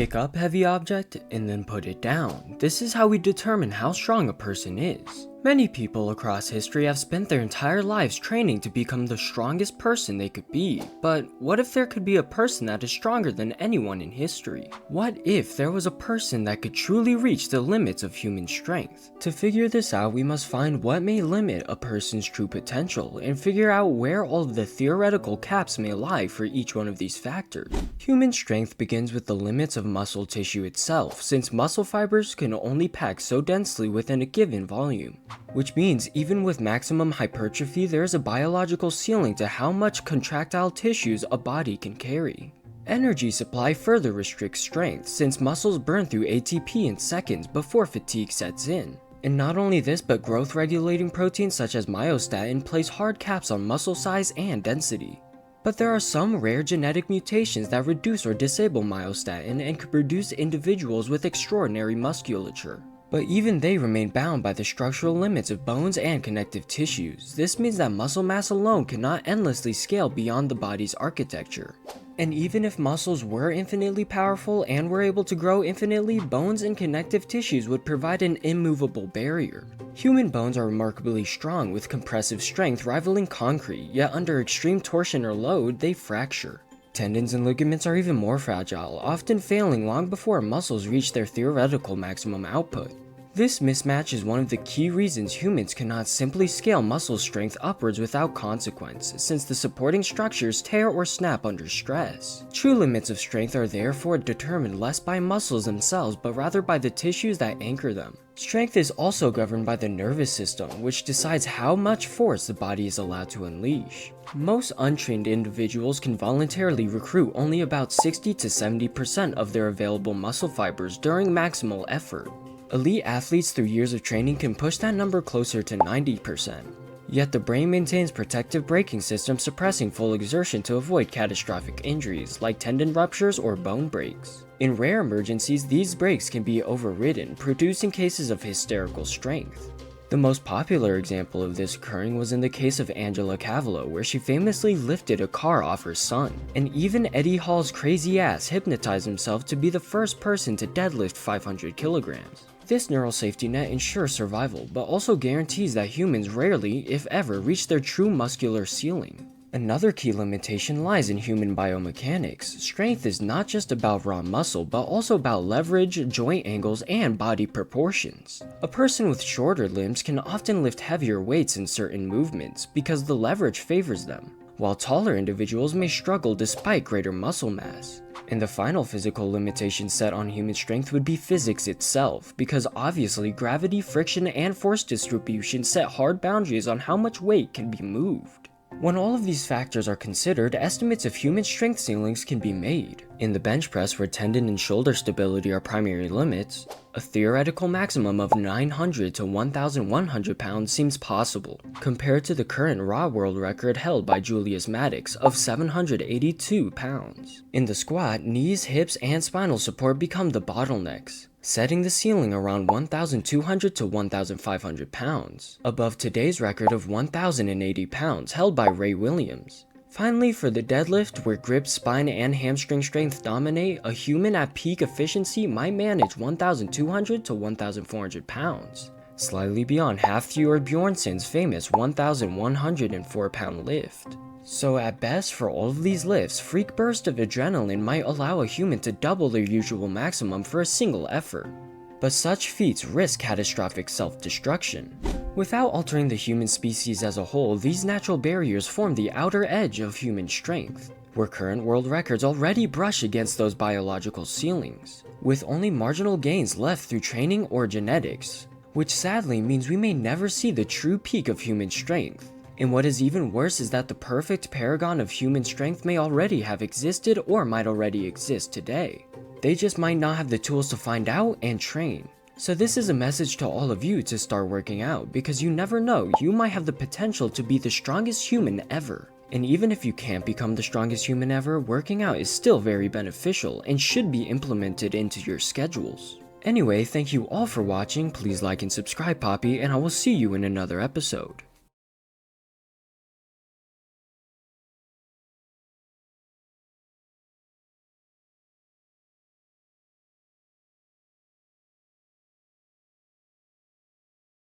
Pick up heavy object and then put it down. This is how we determine how strong a person is. Many people across history have spent their entire lives training to become the strongest person they could be, but what if there could be a person that is stronger than anyone in history? What if there was a person that could truly reach the limits of human strength? To figure this out, we must find what may limit a person's true potential and figure out where all of the theoretical caps may lie for each one of these factors. Human strength begins with the limits of muscle tissue itself, since muscle fibers can only pack so densely within a given volume. Which means even with maximum hypertrophy, there is a biological ceiling to how much contractile tissues a body can carry. Energy supply further restricts strength, since muscles burn through ATP in seconds before fatigue sets in. And not only this, but growth regulating proteins such as myostatin place hard caps on muscle size and density. But there are some rare genetic mutations that reduce or disable myostatin and could produce individuals with extraordinary musculature. But even they remain bound by the structural limits of bones and connective tissues. This means that muscle mass alone cannot endlessly scale beyond the body's architecture. And even if muscles were infinitely powerful and were able to grow infinitely, bones and connective tissues would provide an immovable barrier. Human bones are remarkably strong, with compressive strength rivaling concrete, yet under extreme torsion or load, they fracture. Tendons and ligaments are even more fragile, often failing long before muscles reach their theoretical maximum output. This mismatch is one of the key reasons humans cannot simply scale muscle strength upwards without consequence, since the supporting structures tear or snap under stress. True limits of strength are therefore determined less by muscles themselves, but rather by the tissues that anchor them. Strength is also governed by the nervous system, which decides how much force the body is allowed to unleash. Most untrained individuals can voluntarily recruit only about 60 to 70% of their available muscle fibers during maximal effort. Elite athletes through years of training can push that number closer to 90%. Yet the brain maintains protective braking systems suppressing full exertion to avoid catastrophic injuries like tendon ruptures or bone breaks. In rare emergencies, these brakes can be overridden, producing cases of hysterical strength. The most popular example of this occurring was in the case of Angela Cavallo, where she famously lifted a car off her son. And even Eddie Hall's crazy ass hypnotized himself to be the first person to deadlift 500 kilograms. This neural safety net ensures survival, but also guarantees that humans rarely, if ever, reach their true muscular ceiling. Another key limitation lies in human biomechanics. Strength is not just about raw muscle, but also about leverage, joint angles, and body proportions. A person with shorter limbs can often lift heavier weights in certain movements because the leverage favors them, while taller individuals may struggle despite greater muscle mass. And the final physical limitation set on human strength would be physics itself, because obviously gravity, friction, and force distribution set hard boundaries on how much weight can be moved. When all of these factors are considered, estimates of human strength ceilings can be made. In the bench press, where tendon and shoulder stability are primary limits, a theoretical maximum of 900 to 1,100 pounds seems possible, compared to the current raw world record held by Julius Maddox of 782 pounds. In the squat, knees, hips, and spinal support become the bottlenecks, setting the ceiling around 1,200 to 1,500 pounds, above today's record of 1,080 pounds held by Ray Williams. Finally, for the deadlift, where grip, spine, and hamstring strength dominate, a human at peak efficiency might manage 1,200 to 1,400 pounds, slightly beyond half Fjord Bjornsson's famous 1,104 pound lift. So at best, for all of these lifts, freak burst of adrenaline might allow a human to double their usual maximum for a single effort. But such feats risk catastrophic self-destruction. Without altering the human species as a whole, these natural barriers form the outer edge of human strength, where current world records already brush against those biological ceilings, with only marginal gains left through training or genetics, which sadly means we may never see the true peak of human strength. And what is even worse is that the perfect paragon of human strength may already have existed or might already exist today. They just might not have the tools to find out and train. So this is a message to all of you to start working out, because you never know, you might have the potential to be the strongest human ever. And even if you can't become the strongest human ever, working out is still very beneficial and should be implemented into your schedules. Anyway, thank you all for watching, please like and subscribe Poppy, and I will see you in another episode.